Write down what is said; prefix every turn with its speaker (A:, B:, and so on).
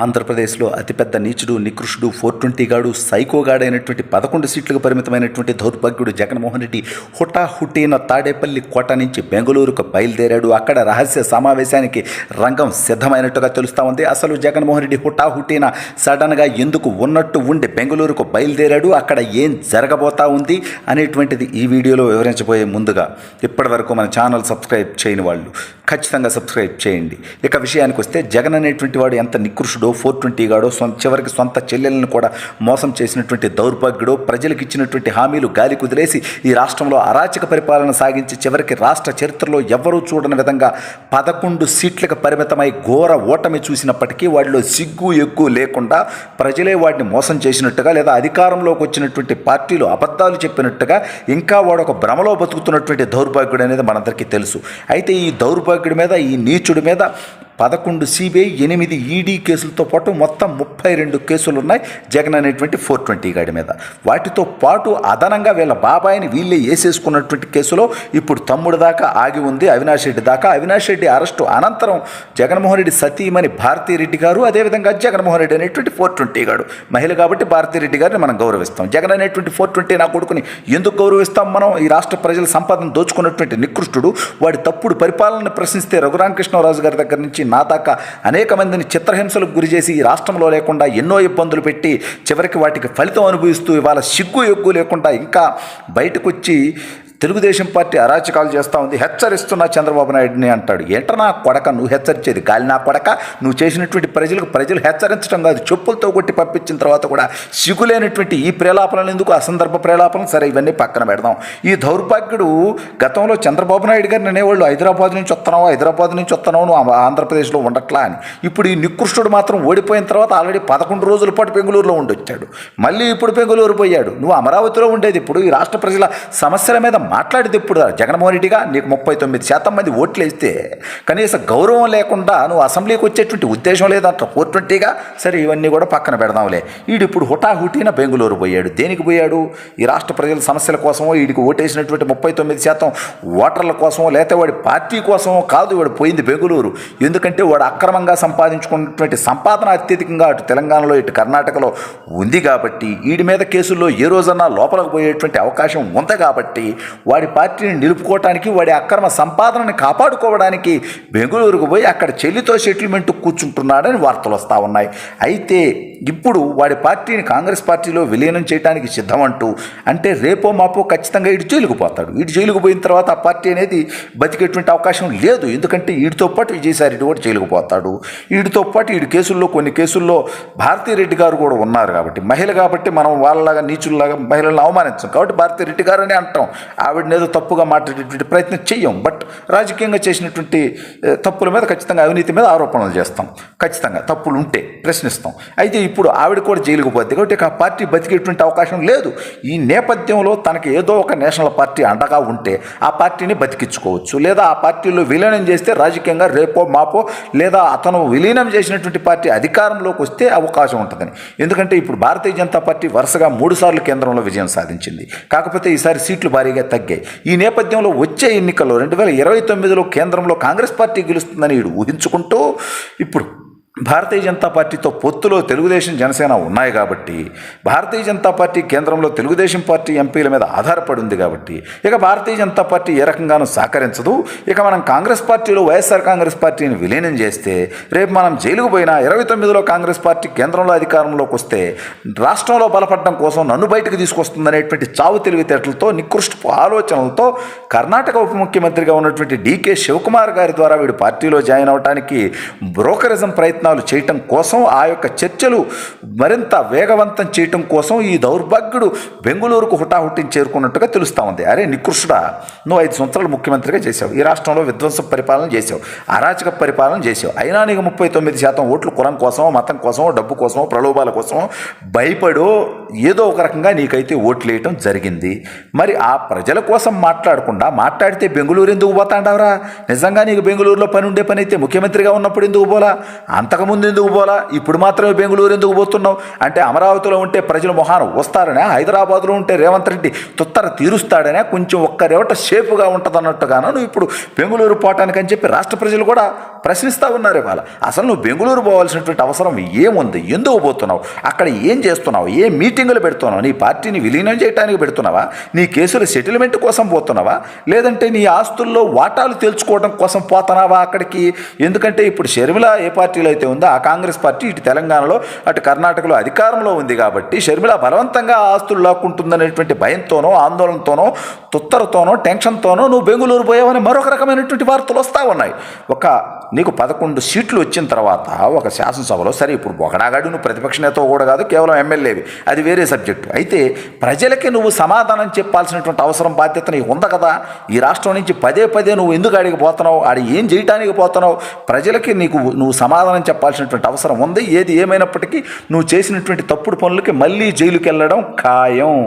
A: ఆంధ్రప్రదేశ్లో అతిపెద్ద నీచుడు, నికృష్టుడు, 420 గాడు, సైకోగాడైనటువంటి 11 సీట్లకు పరిమితమైనటువంటి దౌర్భాగ్యుడు జగన్మోహన్ రెడ్డి హుటాహుటీన తాడేపల్లి కోట నుంచి బెంగళూరుకు బయలుదేరాడు. అక్కడ రహస్య సమావేశానికి రంగం సిద్ధమైనట్టుగా తెలుస్తూ ఉంది. అసలు జగన్మోహన్ రెడ్డి హుటాహుటీన సడన్గా ఎందుకు ఉన్నట్టు ఉండి బెంగళూరుకు బయలుదేరాడు, అక్కడ ఏం జరగబోతా ఉంది అనేటువంటిది ఈ వీడియోలో వివరించబోయే ముందుగా ఇప్పటివరకు మన ఛానల్ సబ్స్క్రైబ్ చేయని వాళ్ళు ఖచ్చితంగా సబ్స్క్రైబ్ చేయండి. ఇక విషయానికి వస్తే జగన్ అనేటువంటి వాడు ఎంత నికృష్టుడో, 420 గాడో, చివరికి సొంత చెల్లెలను కూడా మోసం చేసినటువంటి దౌర్భాగ్యుడో, ప్రజలకు ఇచ్చినటువంటి హామీలు గాలి కుదిలేసి ఈ రాష్ట్రంలో అరాచక పరిపాలన సాగించి చివరికి రాష్ట్ర చరిత్రలో ఎవ్వరూ చూడని విధంగా 11 సీట్లకు పరిమితమై ఘోర ఓటమి చూసినప్పటికీ వాడిలో సిగ్గు ఎగ్గు లేకుండా ప్రజలే వాడిని మోసం చేసినట్టుగా, లేదా అధికారంలోకి వచ్చినటువంటి పార్టీలు అబద్ధాలు చెప్పినట్టుగా ఇంకా వాడు ఒక భ్రమలో బతుకుతున్నటువంటి దౌర్భాగ్యుడు అనేది మనందరికీ తెలుసు. అయితే ఈ దౌర్భాగ్యుడి మీద, ఈ నీచుడి మీద 11 సిబిఐ, 8 ఈడీ కేసులతో పాటు మొత్తం 32 కేసులు ఉన్నాయి జగన్ అనేటువంటి 420 గాడి మీద. వాటితో పాటు అదనంగా వీళ్ళ బాబాయిని వీళ్ళే వేసేసుకున్నటువంటి కేసులో ఇప్పుడు తమ్ముడు దాకా ఆగి ఉంది, అవినాష్ రెడ్డి దాకా. అవినాష్ రెడ్డి అరెస్టు అనంతరం జగన్మోహన్ రెడ్డి సతీమణి భారతీరెడ్డి గారు, అదేవిధంగా జగన్మోహన్ రెడ్డి అనేటువంటి 420 గాడు మహిళ కాబట్టి భారతీరెడ్డి గారిని మనం గౌరవిస్తాం. జగన్ అనేటువంటి 420 నా కొడుకుని ఎందుకు గౌరవిస్తాం మనం? ఈ రాష్ట్ర ప్రజల సంపాదన దోచుకున్నటువంటి నికృష్టుడు, వాడి తప్పుడు పరిపాలనను ప్రశ్నిస్తే రఘురామకృష్ణరాజు గారి దగ్గర నుంచి నా దాకా అనేక మందిని చిత్రహింసలకు గురి చేసి ఈ రాష్ట్రంలో లేకుండా ఎన్నో ఇబ్బందులు పెట్టి చివరికి వాటికి ఫలితం అనుభవిస్తూ ఇవాళ సిగ్గు ఎగ్గు లేకుండా ఇంకా బయటకు వచ్చి తెలుగుదేశం పార్టీ అరాచకాలు చేస్తూ ఉంది, హెచ్చరిస్తున్నా చంద్రబాబు నాయుడిని అంటాడు. ఏంట నా కొడక నువ్వు హెచ్చరించేది? గాలి నా కొడక, నువ్వు చేసినటువంటి ప్రజలు హెచ్చరించడం కాదు, చెప్పులతో కొట్టి పంపించిన తర్వాత కూడా సిగులేనటువంటి ఈ ప్రేలాపనలు ఎందుకు? అసందర్భ ప్రేలాపనలు సరే, ఇవన్నీ పక్కన పెడదాం. ఈ దౌర్భాగ్యుడు గతంలో చంద్రబాబు నాయుడు గారిని అనేవాళ్ళు హైదరాబాద్ నుంచి వస్తున్నావు నువ్వు ఆంధ్రప్రదేశ్లో ఉండట్లా అని. ఇప్పుడు ఈ నికృష్టుడు మాత్రం ఓడిపోయిన తర్వాత ఆల్రెడీ 11 రోజుల పాటు బెంగళూరులో ఉండొచ్చాడు, మళ్ళీ ఇప్పుడు బెంగళూరు పోయాడు. నువ్వు అమరావతిలో ఉండేది ఇప్పుడు ఈ రాష్ట్ర ప్రజల సమస్యల మీద మాట్లాడితే ఇప్పుడు జగన్మోహన్ రెడ్డిగా నీకు 39% మంది ఓట్లు వేస్తే కనీసం గౌరవం లేకుండా నువ్వు అసెంబ్లీకి వచ్చేటువంటి ఉద్దేశం లేదంట 420గా. సరే, ఇవన్నీ కూడా పక్కన పెడదాంలే. ఇప్పుడు హుటాహుటీన బెంగళూరు పోయాడు. దేనికి పోయాడు? ఈ రాష్ట్ర ప్రజల సమస్యల కోసమో, వీడికి ఓటేసినటువంటి 39% ఓటర్ల కోసమో, లేకపోతే వాడి పార్టీ కోసమో కాదు వాడు పోయింది బెంగళూరు. ఎందుకంటే వాడు అక్రమంగా సంపాదించుకున్నటువంటి సంపాదన అత్యధికంగా అటు తెలంగాణలో ఇటు కర్ణాటకలో ఉంది కాబట్టి వీడి మీద కేసుల్లో ఏ రోజన్నా లోపలికి పోయేటువంటి అవకాశం ఉంది కాబట్టి వాడి పార్టీని నిలుపుకోవటానికి, వాడి అక్రమ సంపాదనని కాపాడుకోవడానికి బెంగళూరుకు పోయి అక్కడ చెల్లితో సెటిల్మెంట్ కూర్చుంటున్నాడని వార్తలు వస్తూ ఉన్నాయి. అయితే ఇప్పుడు వాడి పార్టీని కాంగ్రెస్ పార్టీలో విలీనం చేయడానికి సిద్ధమంటూ, అంటే రేపో మాపో ఖచ్చితంగా వీడు జైలుకు పోతాడు. వీడు జైలుకు పోయిన తర్వాత ఆ పార్టీ అనేది బతికేటువంటి అవకాశం లేదు. ఎందుకంటే వీడితో పాటు విజయసాయి రెడ్డి కూడా జైలుకు పోతాడు. వీడితో పాటు వీడి కేసుల్లో కొన్ని కేసుల్లో భారతీరెడ్డి గారు కూడా ఉన్నారు కాబట్టి, మహిళ కాబట్టి మనం వాళ్ళలాగా నీచుల్లాగా మహిళలను అవమానించాం కాబట్టి భారతీరెడ్డి గారు అని అంటాం. ఆవిడని ఏదో తప్పుగా మాట్లాడేటువంటి ప్రయత్నం చెయ్యం. బట్ రాజకీయంగా చేసినటువంటి తప్పుల మీద ఖచ్చితంగా, అవినీతి మీద ఆరోపణలు చేస్తాం. ఖచ్చితంగా తప్పులు ఉంటే ప్రశ్నిస్తాం. అయితే ఇప్పుడు ఆవిడ కూడా జైలుకు పోద్ది కాబట్టి ఆ పార్టీ బతికేటువంటి అవకాశం లేదు. ఈ నేపథ్యంలో తనకి ఏదో ఒక నేషనల్ పార్టీ అండగా ఉంటే ఆ పార్టీని బతికించుకోవచ్చు, లేదా ఆ పార్టీలో విలీనం చేస్తే రాజకీయంగా రేపో మాపో, లేదా అతను విలీనం చేసినటువంటి పార్టీ అధికారంలోకి వస్తే అవకాశం ఉంటుందని. ఎందుకంటే ఇప్పుడు భారతీయ జనతా పార్టీ వరుసగా 3 సార్లు కేంద్రంలో విజయం సాధించింది. కాకపోతే ఈసారి సీట్లు భారీగా తగ్గాయి. ఈ నేపథ్యంలో వచ్చే ఎన్నికల్లో 2029లో కేంద్రంలో కాంగ్రెస్ పార్టీ గెలుస్తుందని వీడు ఊహించుకుంటూ ఇప్పుడు భారతీయ జనతా పార్టీతో పొత్తులో తెలుగుదేశం, జనసేన ఉన్నాయి కాబట్టి, భారతీయ జనతా పార్టీ కేంద్రంలో తెలుగుదేశం పార్టీ ఎంపీల మీద ఆధారపడి ఉంది కాబట్టి ఇక భారతీయ జనతా పార్టీ ఏ రకంగానూ సహకరించదు. ఇక మనం కాంగ్రెస్ పార్టీలో వైఎస్ఆర్ కాంగ్రెస్ పార్టీని విలీనం చేస్తే రేపు మనం జైలుకు పోయినా 29లో కాంగ్రెస్ పార్టీ కేంద్రంలో అధికారంలోకి వస్తే రాష్ట్రంలో బలపడడం కోసం నన్ను బయటకు తీసుకొస్తుందనేటువంటి చావు తెలివితేటలతో, నికృష్ట ఆలోచనలతో కర్ణాటక ఉప ముఖ్యమంత్రిగా ఉన్నటువంటి డీకే శివకుమార్ గారి ద్వారా వీడు పార్టీలో జాయిన్ అవడానికి బ్రోకరిజం ప్రయత్నాలు చేయటం కోసం, ఆ యొక్క చర్చలు మరింత వేగవంతం చేయటం కోసం ఈ దౌర్భాగ్యుడు బెంగళూరుకు హుటాహుటిని చేరుకున్నట్టుగా తెలుస్తూ ఉంది. అరే నికృష్టుడా, నువ్వు 5 సంవత్సరాలు ముఖ్యమంత్రిగా చేశావు, ఈ రాష్ట్రంలో విధ్వంస పరిపాలన చేసావు, అరాచక పరిపాలన చేసావు. అయినా నీకు 39% ఓట్లు కులం కోసమో, మతం కోసమో, డబ్బు కోసమో, ప్రలోభాల కోసమో భయపడో ఏదో ఒక రకంగా నీకైతే ఓట్లు వేయటం జరిగింది. మరి ఆ ప్రజల కోసం మాట్లాడితే బెంగళూరు ఎందుకు పోతాండావురా? నిజంగా నీకు బెంగళూరులో పని ఉండే పని అయితే ముఖ్యమంత్రిగా ఉన్నప్పుడు ఎందుకు పోలా? అంతకు అంతకుముందు ఎందుకు పోలా, ఇప్పుడు మాత్రమే బెంగళూరు ఎందుకు పోతున్నావు అంటే అమరావతిలో ఉంటే ప్రజలు మొహాన వస్తారనే, హైదరాబాద్లో ఉంటే రేవంత్ రెడ్డి తుత్తర తీరుస్తాడనే, కొంచెం ఒక్క రేవట షేపుగా ఉంటుందన్నట్టుగాను నువ్వు ఇప్పుడు బెంగళూరు పోవటానికని చెప్పి రాష్ట్ర ప్రజలు కూడా ప్రశ్నిస్తూ ఉన్నారు ఇవాళ. అసలు నువ్వు బెంగళూరు పోవాల్సినటువంటి అవసరం ఏముంది, ఎందుకు పోతున్నావు, అక్కడ ఏం చేస్తున్నావు, ఏ మీటింగులు పెడుతున్నావు, నీ పార్టీని విలీనం చేయడానికి పెడుతున్నావా, నీ కేసుల సెటిల్మెంట్ కోసం పోతున్నావా, లేదంటే నీ ఆస్తుల్లో వాటాలు తెలుసుకోవడం కోసం పోతున్నావా అక్కడికి? ఎందుకంటే ఇప్పుడు షర్మిల ఏ పార్టీలో అయితే ఉందో ఆ కాంగ్రెస్ పార్టీ ఇటు తెలంగాణలో అటు కర్ణాటకలో అధికారంలో ఉంది కాబట్టి షర్మిల బలవంతంగా ఆస్తులు లాక్కుంటుందనేటువంటి భయంతోనో ఆందోళనతోనో తుత్తరతోనో టెన్షన్తోనో నువ్వు బెంగళూరు పోయావని మరొక రకమైనటువంటి వార్తలు వస్తూ ఉన్నాయి. నీకు 11 సీట్లు వచ్చిన తర్వాత ఒక శాసనసభలో, సరే ఇప్పుడు బొగడాగాడు నువ్వు ప్రతిపక్ష నేత కూడా కాదు, కేవలం ఎమ్మెల్యేవి, అది వేరే సబ్జెక్టు. అయితే ప్రజలకి నువ్వు సమాధానం చెప్పాల్సినటువంటి అవసరం బాధ్యత నీకు ఉంది కదా. ఈ రాష్ట్రం నుంచి పదే పదే నువ్వు ఎందుకు ఆడికి పోతున్నావు, ఆడి ఏం చేయటానికి పోతున్నావు, ప్రజలకి నువ్వు సమాధానం చెప్పాల్సినటువంటి అవసరం ఉంది. ఏది ఏమైనప్పటికీ నువ్వు చేసినటువంటి తప్పుడు పనులకి మళ్ళీ జైలుకి వెళ్ళడం ఖాయం.